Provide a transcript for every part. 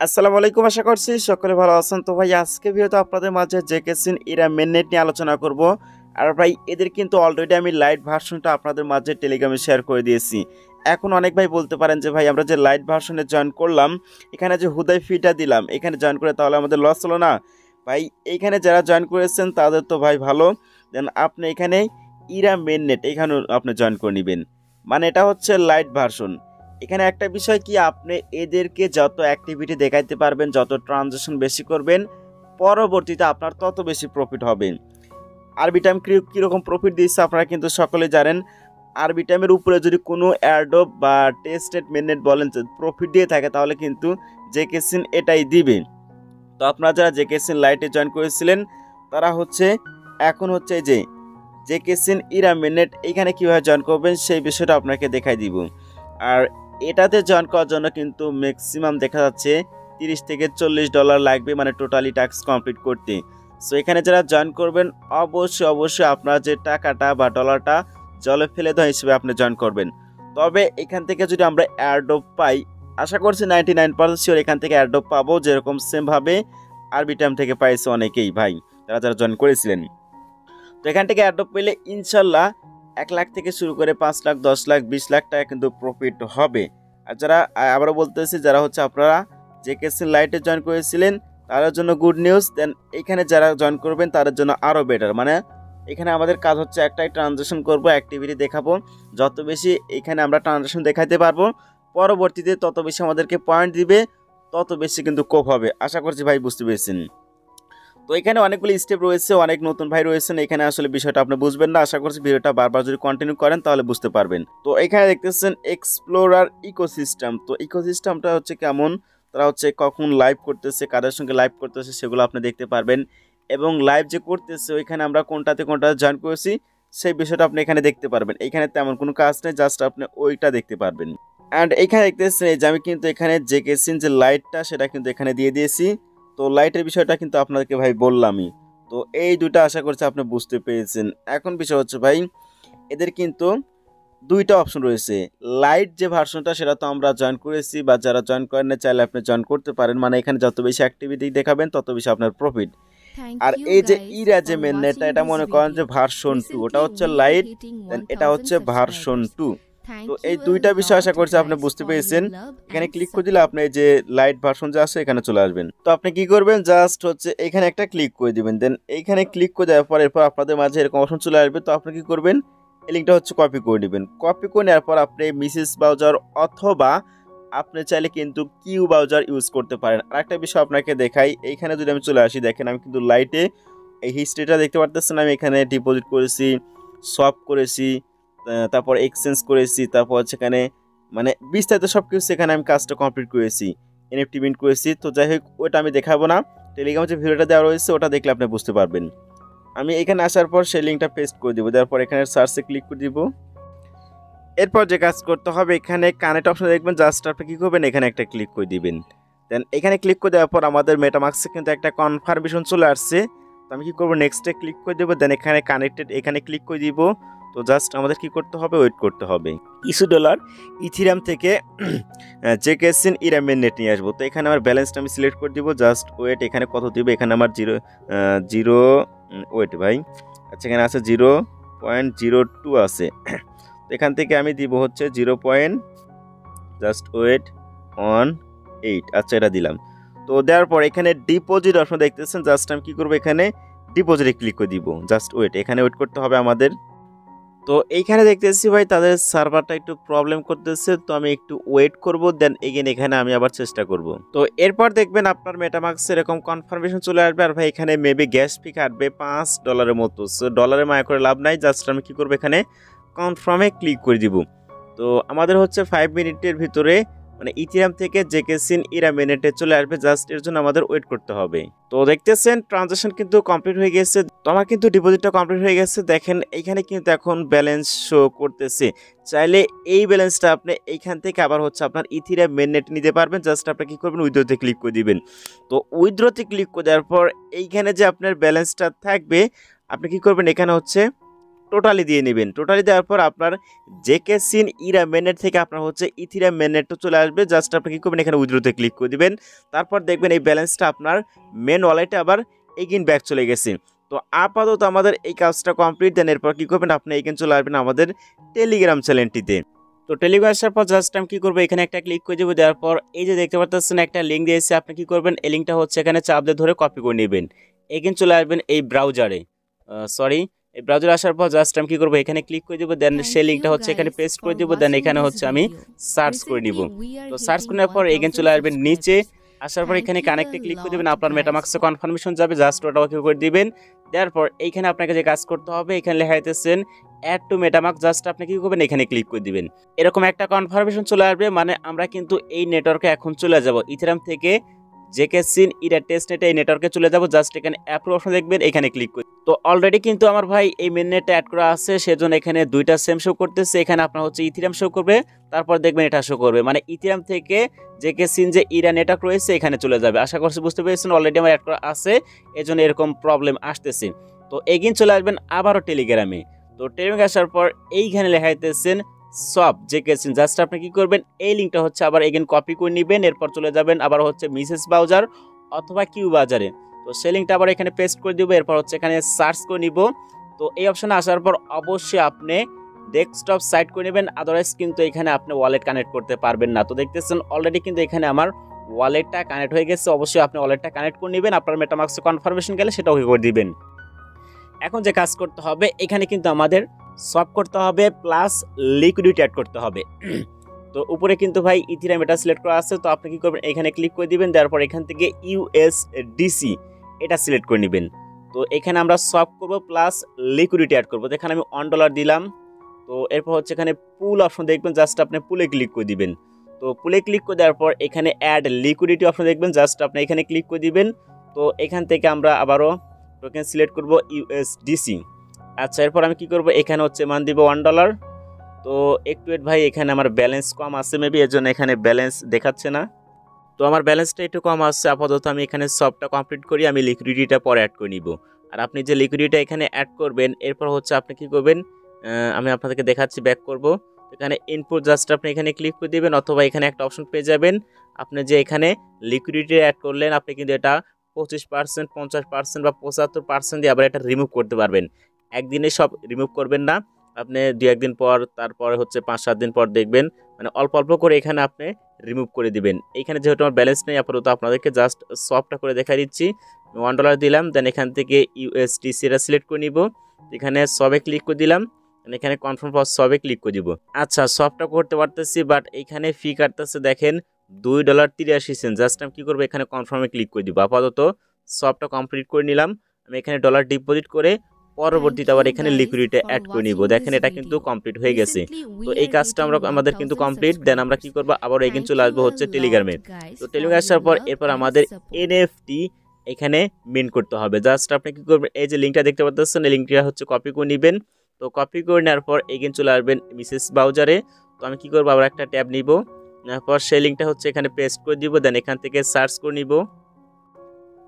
আসসালামু আলাইকুম, আশা করছি সকলে ভালো আছেন। তো ভাই আজকে ভিডিওতে আপনাদের মাঝে জেকেসিন এরা মেননেট নিয়ে আলোচনা করব। আর ভাই এদের কিন্তু অলরেডি আমি লাইট ভার্সনটা আপনাদের মাঝে টেলিগ্রামে শেয়ার করে দিয়েছি। এখন অনেক ভাই বলতে পারেন যে ভাই আমরা যে লাইট ভার্সনে জয়েন করলাম, এখানে যে হুদাই ফিটা দিলাম, এখানে জয়েন করে তাহলে আমাদের লস হলো না? ভাই এইখানে যারা জয়েন করেছেন তাদের তো ভাই ভালো, দেন আপনি এখানে ইরা মেননেট এখানে আপনি জয়েন করে নেবেন। মানে এটা হচ্ছে লাইট ভার্সন। এখানে একটা বিষয় কি, আপনি এদেরকে যত অ্যাক্টিভিটি দেখাইতে পারবেন, যত ট্রানজাকশন বেশি করবেন, পরবর্তীতে আপনার তত বেশি প্রফিট হবে। আরবিটাইম কীরকম প্রফিট দিচ্ছে আপনারা কিন্তু সকলে জানেন। আরবিটাইমের উপরে যদি কোনো এয়ারড্রপ বা টেস্টেড মেননেট বলেন প্রফিট দিয়ে থাকে, তাহলে কিন্তু জেকেসিন এটাই দিবে। তো আপনারা যারা জেকেসিন লাইটে জয়েন করেছিলেন তারা হচ্ছে এখন হচ্ছে যে জেকেসিন ইরা মেননেট এইখানে কীভাবে জয়েন করবেন সেই বিষয়টা আপনাকে দেখাই দিব। আর এটাতে জয়েন করার জন্য কিন্তু ম্যাক্সিমাম দেখা যাচ্ছে $30 থেকে $40 লাগবে, মানে টোটালি টাস্ক কমপ্লিট করতে। সো এখানে যারা জয়েন করবেন অবশ্যই আপনার যে টাকাটা বা ডলারটা জলে ফেলে দেওয়া হিসেবে আপনি জয়েন করবেন। তবে এখান থেকে যদি আমরা এয়ারড্রপ পাই, আশা করছি 99% শিওর এখান থেকে এয়ারড্রপ পাবো, যেরকম সেমভাবে আরবিটাইম থেকে পাইছে অনেকেই ভাই যারা যারা জয়েন করেছিলেন। তো এখান থেকে এয়ারড্রপ পেলে ইনশাল্লাহ 1 লাখ থেকে শুরু করে 5 লাখ, 10 লাখ, 20 লাখ টাকা কিন্তু প্রফিট হবে। আর যারা আবারও বলতেছি, যারা হচ্ছে আপনারা জেকেসিন লাইটে জয়েন করেছিলেন তাদের জন্য গুড নিউজ। দেন এখানে যারা জয়েন করবেন তাদের জন্য আরও বেটার। মানে এখানে আমাদের কাজ হচ্ছে একটাই, ট্রানজাকশন করব, অ্যাক্টিভিটি দেখাবো। যত বেশি এখানে আমরা ট্রানজাকশন দেখাতে পারবো, পরবর্তীতে তত বেশি আমাদেরকে পয়েন্ট দিবে, তত বেশি কিন্তু কোপ হবে। আশা করছি ভাই বুঝতে পেরেছেন। তো এখানে অনেকগুলো স্টেপ রয়েছে, অনেক নতুন ভাই রয়েছেন, এখানে আসলে বিষয়টা আপনি বুঝবেন না। আশা করছি ভিডিওটা বারবার যদি কন্টিনিউ করেন তাহলে বুঝতে পারবেন। তো এখানে দেখতেছেন এক্সপ্লোরার ইকোসিস্টেম। তো ইকোসিস্টেমটা হচ্ছে কেমন, তারা হচ্ছে কখন লাইভ করতেছে, কাদের সঙ্গে লাইভ করতেছে সেগুলো আপনি দেখতে পারবেন। এবং লাইভ যে করতেছে ওইখানে আমরা কোনটাতে জয়েন করেছি সেই বিষয়টা আপনি এখানে দেখতে পারবেন। এখানে তেমন কোনো কাজ নেই, জাস্ট আপনি ওইটা দেখতে পারবেন। অ্যান্ড এখানে দেখতেছেন যে আমি কিন্তু এখানে জেকেসিন যে লাইটটা সেটা কিন্তু এখানে দিয়ে দিয়েছি। তো লাইটের বিষয়টা কিন্তু আপনাদেরকে ভাই বললামই। তো এই দুইটা আশা করছি আপনি বুঝতে পেরেছেন। এখন বিষয় হচ্ছে ভাই এদের কিন্তু দুইটা অপশন রয়েছে। লাইট যে ভার্সনটা সেটা তো আমরা জয়েন করেছি, বা যারা জয়েন করেন না চাইলে আপনি জয়েন করতে পারেন। মানে এখানে যত বেশি অ্যাক্টিভিটি দেখাবেন তত বেশি আপনার প্রফিট। আর এই যে ইরা যে মেননেটটা, এটা মনে করেন যে ভার্সন 2, ওটা হচ্ছে লাইট, দেন এটা হচ্ছে ভার্সন 2। তো এই দুইটা বিষয় আশা করছি আপনি বুঝতে পেরেছেন। এখানে ক্লিক করে দিলে আপনি এই যে লাইট ভার্সন যে আছে এখানে চলে আসবেন। তো আপনি কি করবেন, জাস্ট হচ্ছে এখানে একটা ক্লিক করে দিবেন। দেন এইখানে ক্লিক করে দেওয়ার পর এরপর আপনাদের মাঝে এরকম অপশন চলে আসবে। তো আপনি কি করবেন, এই লিঙ্কটা হচ্ছে কপি করে নেবেন। কপি করে নেওয়ার পর আপনি মিসেস ব্রাউজার অথবা আপনি চাইলে কিন্তু কিউ ব্রাউজার ইউজ করতে পারেন। আর একটা বিষয় আপনাকে দেখাই, এইখানে যদি আমি চলে আসি, দেখেন আমি কিন্তু লাইটে এই হিস্ট্রিটা দেখতে পারতেছেন। আমি এখানে ডিপোজিট করেছি, সোয়াপ করেছি, তারপর এক্সচেঞ্জ করেছি, তারপর সেখানে মানে বিস্তারিত সব কিছু সেখানে আমি কাজটা কমপ্লিট করেছি, এনএফটি মিন্ট করেছি। তো যাই হোক ওটা আমি দেখাবো না, টেলিগ্রামে যে ভিডিওটা দেওয়া রয়েছে ওটা দেখলে আপনি বুঝতে পারবেন। আমি এখানে আসার পর সেই লিঙ্কটা পেস্ট করে দিব, দেওয়ার পর এখানে সার্চে ক্লিক করে দিব। এরপর যে কাজ করতে হবে, এখানে কানেক্ট অপশন দেখবেন, জাস্ট আপনি কী করবেন, এখানে একটা ক্লিক করে দিবেন। দেন এখানে ক্লিক করে দেওয়ার পর আমাদের মেটামাস্কে কিন্তু একটা কনফার্মেশন চলে আসছে। তো আমি কী করবো, নেক্সটে ক্লিক করে দেবো। দেন এখানে কানেক্টেড এখানে ক্লিক করে দিব। তো জাস্ট আমাদের কি করতে হবে, ওয়েট করতে হবে। কিছু ডলার ইথিরাম থেকে জেকেসিন ইরা মেননেট নিয়ে আসবো। তো এখানে আমার ব্যালেন্সটা আমি সিলেক্ট করে দিব, জাস্ট ওয়েট। এখানে কত দিব, এখানে আমার জিরো ওয়েট ভাই, আচ্ছা এখানে আছে 0.02 আছে। তো এখান থেকে আমি দিব হচ্ছে 0. Just wait 18। আচ্ছা এটা দিলাম। তো দেওয়ার পর এখানে ডিপোজিট অপশন দেখতেছেন, জাস্ট আমি কী করবো, এখানে ডিপোজিটে ক্লিক করে দিব। জাস্ট ওয়েট, এখানে ওয়েট করতে হবে আমাদের। তো এইখানে দেখতেছি ভাই তাদের সার্ভারটা একটু প্রবলেম করতেছে, তো আমি একটু ওয়েট করব। দেন এগেন এখানে আমি আবার চেষ্টা করব। তো এরপর দেখবেন আপনার মেটামাক্সে এরকম কনফার্মেশন চলে আসবে। আর ভাই এখানে মেবি গ্যাস ফি কাটবে $5 মতো। সো ডলারে মায়া করে লাভ নাই, জাস্ট আমি কী করবো, এখানে কনফার্মে ক্লিক করে দিব। তো আমাদের হচ্ছে 5 মিনিটের ভিতরে মানে ইথিরাম থেকে জেকেসিন ইরা মেনেটে চলে আসবে, জাস্ট এর জন্য আমাদের ওয়েট করতে হবে। তো দেখতেছেন ট্রানজাকশন কিন্তু কমপ্লিট হয়ে গেছে। তো আমার কিন্তু ডিপোজিটটা কমপ্লিট হয়ে গেছে। দেখেন এইখানে কিন্তু এখন ব্যালেন্স শো করতেছে। চাইলে এই ব্যালেন্সটা আপনি এইখান থেকে আবার হচ্ছে আপনার ইথিরাম মেননেট নিতে পারবেন। জাস্ট আপনি কী করবেন, উইথড্রোতে ক্লিক করে দিবেন। তো উইথড্রোতে ক্লিক করে দেওয়ার পর এইখানে যে আপনার ব্যালেন্সটা থাকবে, আপনি কী করবেন, এখানে হচ্ছে টোটালি দিয়ে নেবেন। টোটালি দেওয়ার পর আপনার জেকেসিন ইরা মেনেট থেকে আপনার হচ্ছে ইথিরিয়াম মেনেটও চলে আসবে। জাস্ট আপনি কী করবেন, এখানে উইথড্রোতে ক্লিক করে দিবেন। তারপর দেখবেন এই ব্যালেন্সটা আপনার মেন ওয়ালেটে আবার এগেইন ব্যাক চলে গেছে। তো আপাতত আমাদের এই কাজটা কমপ্লিট। দেন এরপর কী করবেন, আপনি এগেইন চলে আসবেন আমাদের টেলিগ্রাম চ্যানেলটিতে। তো টেলিগ্রাম আসার পর জাস্ট আমি কী করবো, এখানে একটা ক্লিক করে দেবো। দেওয়ার পর এই যে দেখতে পাচ্ছেন একটা লিঙ্ক দিয়েছে, আপনি কী করবেন, এই লিঙ্কটা হচ্ছে এখানে চাপ দিয়ে ধরে কপি করে নেবেন। এগেইন চলে আসবেন এই ব্রাউজারে, এই ব্রাউজারে আসার পর জাস্ট আমি কী করবো, এখানে ক্লিক করে দেবো। দেন সেই লিঙ্কটা হচ্ছে এখানে পেস্ট করে দেবো। দেন এখানে হচ্ছে আমি সার্চ করে নিব। তো সার্চ করে নেওয়ার পর এগেইন চলে আসবেন নিচে, আসার পর এখানে কানেক্টে ক্লিক করে দেবেন। আপনার মেটামাক্সে কনফার্মেশন যাবে, জাস্ট ওটা ওকে করে দিবেন। দেওয়ার পর এইখানে আপনাকে যে কাজ করতে হবে, এখানে লেখা হইতেছেন অ্যাড টু মেটামাক্স, জাস্ট আপনি কি করবেন, এখানে ক্লিক করে দিবেন। এরকম একটা কনফার্মেশন চলে আসবে, মানে আমরা কিন্তু এই নেটওয়ার্কে এখন চলে যাব। ইথেরিয়াম থেকে জেকেসিন ইরা টেস্টনেটে এই নেটওয়ার্কে চলে যাব। জাস্ট এখানে অ্যাপ্রুভ অপশন দেখবেন, এখানে ক্লিক করে। তো অলরেডি কিন্তু আমার ভাই এই মেননেটে অ্যাড করা আছে, সেজন্য এখানে দুইটা সেম শো করতেছে। এখানে আপনার হচ্ছে ইথেরিয়াম শো করবে, তারপর দেখবেন এটা শো করবে, মানে ইথেরিয়াম থেকে জেকেসিন যে ইরা নেটওয়ার্ক রয়েছে এখানে চলে যাবে। আশা করছি বুঝতে পেরেছেন, অলরেডি আমার অ্যাড করা আছে, এজন্য এরকম প্রবলেম আসতেছে। তো এগেইন চলে আসবেন আবারও টেলিগ্রামে। তো টেলিগ্রামে আসার পর এইখানে লেখা হইতেছেন সব জেকেসিন, জাস্ট আপনি কি করবেন, এই লিঙ্কটা হচ্ছে আবার এগেইন কপি করে নেবেন। এরপর চলে যাবেন আবার হচ্ছে মিসেস ব্রাউজার অথবা কিউ বাজারে। তো সেই লিঙ্কটা আবার এখানে পেস্ট করে দিব। এরপর হচ্ছে এখানে সার্চ করে নিব। তো এই অপশনে আসার পর অবশ্যই আপনি ডেস্কটপ সাইট করে নেবেন, আদারওয়াইজ কিন্তু এখানে আপনি ওয়ালেট কানেক্ট করতে পারবেন না। তো দেখতেছেন অলরেডি কিন্তু এখানে আমার ওয়ালেটটা কানেক্ট হয়ে গেছে। অবশ্যই আপনি ওয়ালেটটা কানেক্ট করে নেবেন, আপনার মেটামাক্সে কনফার্মেশন গেলে সেটা ওকে করে দিবেন। এখন যে কাজ করতে হবে, এখানে কিন্তু আমাদের সব করতে হবে প্লাস লিকুইডিটি অ্যাড করতে হবে। তো উপরে কিন্তু ভাই ইথেরিয়াম এটা সিলেক্ট করা আছে, তো আপনি কি করবেন, এখানে ক্লিক করে দিবেন। তারপর এখান থেকে ইউএসডিসি এটা সিলেক্ট করে নেবেন। তো এখানে আমরা সব করব প্লাস লিকুইডিটি অ্যাড করব। এখানে আমি $1 দিলাম। তো এরপর হচ্ছে এখানে পুল অপশন দেখবেন, জাস্ট আপনি পুলে ক্লিক করে দিবেন। তো পুলে ক্লিক করে দেওয়ার পর এখানে অ্যাড লিকুইডিটি অপশন দেখবেন, জাস্ট আপনি এখানে ক্লিক করে দিবেন। তো এখান থেকে আমরা আবারও টোকেন সিলেক্ট করব ইউএসডিসি। আচ্ছা, এরপর আমি কি করব, এখানে হচ্ছে মান দিব $1। তো একটু ওয়েট ভাই, এখানে আমার ব্যালেন্স কম আছে মেবি, এর জন্য এখানে ব্যালেন্স দেখাচ্ছে না। তো আমার ব্যালেন্সটা একটু কম আসছে। আপাতত আমি এখানে সবটা কমপ্লিট করি, আমি লিকুইডিটিটা পরে অ্যাড করে নিব। আর আপনি যে লিকুইডিটিটা এখানে অ্যাড করবেন, এরপর হচ্ছে আপনি কি করবেন, আমি আপনাদেরকে দেখাচ্ছি, ব্যাক করব। এখানে ইনপুট, জাস্ট আপনি এখানে ক্লিক করে দিবেন, অথবা এখানে একটা অপশন পেয়ে যাবেন। আপনি যে এখানে লিকুইডিটি অ্যাড করলেন, আপনি কিন্তু এটা 25%, 50% বা 75% দিয়ে আবার এটা রিমুভ করতে পারবেন। একদিনে সব রিমুভ করবেন না, আপনি 2-1 দিন পর, তারপরে হচ্ছে 5-7 দিন পর দেখবেন, মানে অল্প অল্প করে এখানে আপনি রিমুভ করে দিবেন। এইখানে যেহেতু আমার ব্যালেন্স নেই আপাতত, আপনাদেরকে জাস্ট সবটা করে দেখাই দিচ্ছি। $1 দিলাম, দেন এখান থেকে ইউএসডিসিটা সিলেক্ট করে নিব। এখানে সবে ক্লিক করে দিলাম, এখানে কনফার্ম ফর সবে ক্লিক করে দিব। আচ্ছা, সবটা করতে পারতেছি, বাট এখানে ফি কাটতেছে দেখেন $2.83। জাস্ট আমি কি করবো, এখানে কনফার্মে ক্লিক করে দিব। আপাতত সবটা কমপ্লিট করে নিলাম। আমি এখানে ডলার ডিপোজিট করে পরবর্তীতে আবার এখানে লিকুইডিটি অ্যাড করে নিব। দেখেন এটা কিন্তু কমপ্লিট হয়ে গেছে। তো এই কাজটা আমাদের কিন্তু কমপ্লিট। দেন আমরা কি করব, আবার এগেইন চলে আসবো হচ্ছে টেলিগ্রামে। তো টেলিগ্রামে আসার পর এরপর আমাদের এনএফটি এখানে মিন্ট করতে হবে। জাস্ট আপনি কি করবেন, এই যে লিঙ্কটা দেখতে পাচ্ছেন, এই লিঙ্কটা হচ্ছে কপি করে নেবেন। তো কপি করে নেওয়ার পর এগেইন চলে আসবেন মিসেস ব্রাউজারে। তো আমি কি করবো, আবার একটা ট্যাব নিব, তারপর সেই লিঙ্কটা হচ্ছে এখানে পেস্ট করে দিব। দেন এখান থেকে সার্চ করে নিব।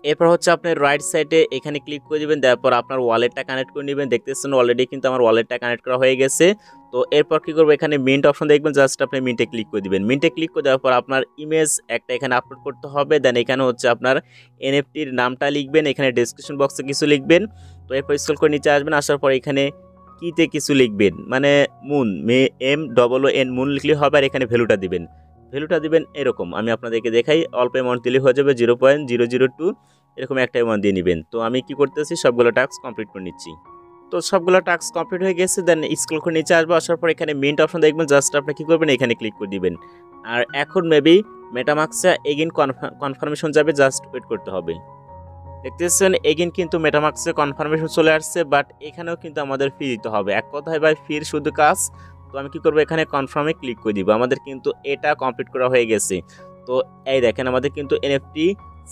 এরপর হচ্ছে আপনার রাইট সাইডে এখানে ক্লিক করে দিবেন, তারপর আপনার ওয়ালেটটা কানেক্ট করে নেবেন। দেখতেছেন অলরেডি কিন্তু আমার ওয়ালেটটা কানেক্ট করা হয়ে গেছে। তো এরপর কি করবো, এখানে মিন্ট অপশন দেখবেন, জাস্ট আপনি মিন্টে ক্লিক করে দিবেন। মিন্টে ক্লিক করে দেওয়ার পর আপনার ইমেজ একটা এখানে আপলোড করতে হবে। দেন এখানে হচ্ছে আপনার এনএফটির নামটা লিখবেন, এখানে ডেসক্রিপশন বক্সে কিছু লিখবেন। তো এরপর স্ক্রল করে নিচে আসবেন, আসার পর এখানে কিতে কিছু লিখবেন, মানে মুন MOON মুন লিখলে হবে। আর এখানে ভ্যালুটা দিবেন এরকম, আমি আপনাদেরকে দেখাই, অল্প অ্যামাউন্ট দিলে হয়ে যাবে 0.002, এরকম একটা অ্যামাউন্ট দিয়ে নেবেন। তো আমি কি করতেছি, সবগুলো টাস্ক কমপ্লিট করে নিচ্ছি। তো সবগুলো টাস্ক কমপ্লিট হয়ে গেছে। দেন স্ক্রল করে নিচে আসবো, আসার পর এখানে মিন্ট অপশন দেখবেন, জাস্ট আপনি কি করবেন, এখানে ক্লিক করে দিবেন। আর এখন মেবি মেটামাক্সে এগেইন কনফার্মেশন যাবে, জাস্ট ওয়েট করতে হবে। দেখতেছেন এগেইন কিন্তু মেটামাক্সে কনফার্মেশন চলে আসছে, বাট এখানেও কিন্তু আমাদের ফি দিতে হবে। এক কথায় ভাই ফির শুধু কাজ। তো আমি কি করবো, এখানে কনফার্মে ক্লিক করে দিব। আমাদের কিন্তু এটা কমপ্লিট করা হয়ে গেছে। তো এই দেখেন আমাদের কিন্তু এনএফটি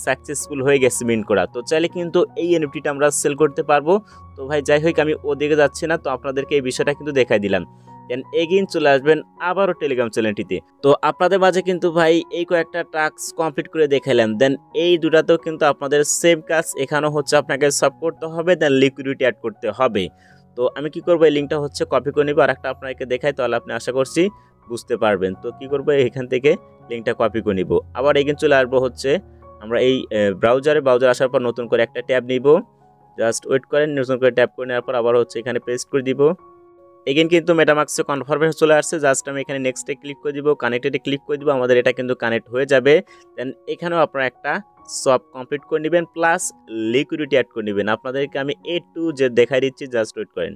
সাকসেসফুল হয়ে গেছে মিন্ট করা। তো চাইলে কিন্তু এই এনএফটিটা আমরা সেল করতে পারবো। তো ভাই যাই হোক, আমি ওদিকে যাচ্ছি না, তো আপনাদেরকে এই বিষয়টা কিন্তু দেখাই দিলাম। দেন এগেইন চলে আসবেন আবারও টেলিগ্রাম চ্যানেলটিতে। তো আপনাদের মাঝে কিন্তু ভাই এই কয়েকটা টাস্ক কমপ্লিট করে দেখাইলাম। দেন এই দুটাতেও কিন্তু আপনাদের সেম কাজ, এখানেও হচ্ছে আপনাকে সব করতে হবে, দেন লিকুইডিটি অ্যাড করতে হবে। তো আমি কি করব, এই লিঙ্কটা হচ্ছে কপি করে নিব, আর একটা আপনাকে দেখাই, তাহলে আপনি আশা করছি বুঝতে পারবেন। তো কি করব, এখান থেকে লিঙ্কটা কপি করে নিব। আবার এখানে চলে আসবো হচ্ছে আমরা এই ব্রাউজার আসার পর নতুন করে একটা ট্যাব নিব। জাস্ট ওয়েট করেন, নতুন করে ট্যাপ করে নেওয়ার পর আবার হচ্ছে এখানে পেস্ট করে দিব। এগেন কিন্তু মেটামাক্সে কনফার্মেশন চলে আসছে। জাস্ট আমি এখানে নেক্সটে ক্লিক করে দিব, কানেক্টেডে ক্লিক করে দিব, আমাদের এটা কিন্তু কানেক্ট হয়ে যাবে। দেন এখানেও আপনারা একটা সব কমপ্লিট করে নেবেন, প্লাস লিকুইডিটি অ্যাড করে নেবেন। আপনাদেরকে আমি A to Z দেখাই দিচ্ছি, জাস্ট ওয়েট করেন।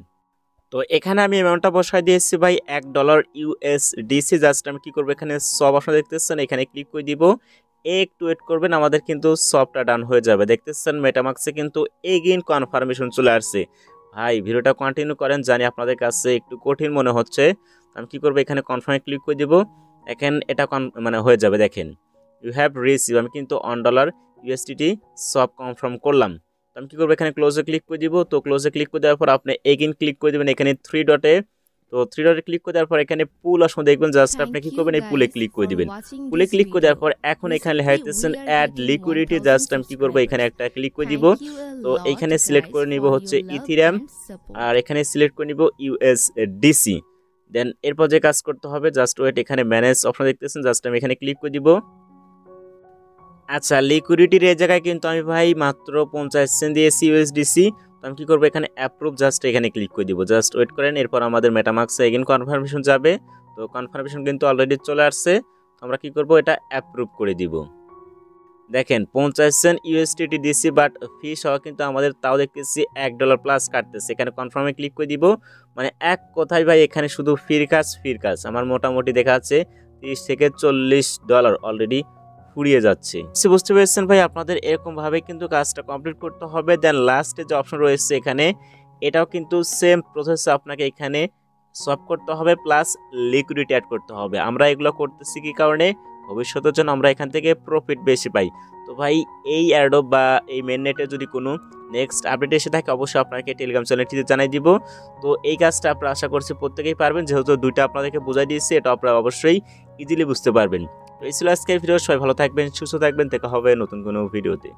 তো এখানে আমি অ্যামাউন্টটা বসাই দিয়েছি ভাই $1 USDC। জাস্ট আমি কি করবো, এখানে সব আপনারা দেখতেছেন, এখানে ক্লিক করে দিব। একটু ওয়েট করবেন, আমাদের কিন্তু সবটা ডান হয়ে যাবে। দেখতেছেন মেটামাক্সে কিন্তু এগেইন কনফার্মেশন চলে আসছে। ভাই ভিডিওটা কন্টিনিউ করেন, জানি আপনাদের কাছে একটু কঠিন মনে হচ্ছে। আমি কি করবো, এখানে কনফার্মে ক্লিক করে দিব। এখন এটা মানে হয়ে যাবে। দেখেন ইউ হ্যাভ রিসিভ, আমি কিন্তু $1 USDT সব কনফার্ম করলাম। আমি কি করবো, এখানে ক্লোজে ক্লিক করে দিব। তো ক্লোজে ক্লিক করে দেওয়ার পর আপনি এগেইন ক্লিক করে দেবেন এখানে 3 ডটে। তো 3 ডটে ক্লিক করে দেওয়ার পর এখানে পুল আসলে দেখবেন, জাস্ট আপনি কি করবেন, এই পুলে ক্লিক করে দিবেন। পুলে ক্লিক করে দেওয়ার পর এখন এখানে লেখা দিতেছেন অ্যাড লিকুইডিটি। জাস্ট আমি কি করবো, এখানে একটা ক্লিক করে দিব। তো এইখানে সিলেক্ট করে নিব হচ্ছে ইথিরিয়াম, আর এখানে সিলেক্ট করে নিব USDC। দেন এরপর যে কাজ করতে হবে, জাস্ট ওয়েট, এখানে ম্যানেজ অপশন দেখতেছেন, জাস্ট আমি এখানে ক্লিক করে দিব। আচ্ছা, লিকুইডিটির এই জায়গায় কিন্তু আমি ভাই মাত্র 50 সেন্ট দিয়েছি USDC। তো আমি কি করবো, এখানে অ্যাপ্রুভ, জাস্ট এখানে ক্লিক করে দিব। জাস্ট ওয়েট করেন, এরপর আমাদের মেটামাক্সে এগেইন কনফার্মেশন যাবে। তো কনফার্মেশন কিন্তু অলরেডি চলে আসছে। আমরা কি করব, এটা অ্যাপ্রুভ করে দিব। দেখেন 50 সেন্ট USDT দিছি, বাট ফি সহ কিন্তু আমাদের তাও দেখতেছি $1 প্লাস কাটতেছে। এখানে কনফার্মে ক্লিক করে দিব। মানে এক কথায় ভাই এখানে শুধু ফির কাজ আমার মোটামুটি দেখা যাচ্ছে $30 থেকে $40 অলরেডি ফুরিয়ে যাচ্ছে। বুঝতে পেরেছেন ভাই, আপনাদের এরকম ভাবে কিন্তু কাজটা কমপ্লিট করতে হবে। দেন লাস্টে যে অপশন রয়েছে এখানে, এটাও কিন্তু সেম প্রসেস আপনাকে এখানে সলভ করতে হবে, প্লাস লিকুইডিটি অ্যাড করতে হবে। আমরা এগুলো করতেছি কি কারণে, ভবিষ্যতের জন্য আমরা এখান থেকে প্রফিট বেশি পাই। তো ভাই এই অ্যাডপ বা এই মেননেটে যদি কোনো নেক্সট আপডেট এসে থাকে, অবশ্যই আপনাকে টেলিগ্রাম চ্যানেলটিতে জানাই দিব। তো এই কাজটা আপনারা আশা করছি প্রত্যেকেই পারবেন, যেহেতু দুইটা আপনাদেরকে বুঝাই দিয়েছি, এটা আপনারা অবশ্যই ইজিলি বুঝতে পারবেন। তো এই ছিল আজকের ভিডিও। সবাই ভালো থাকবেন, সুস্থ থাকবেন, দেখা হবে নতুন কোনো ভিডিওতে।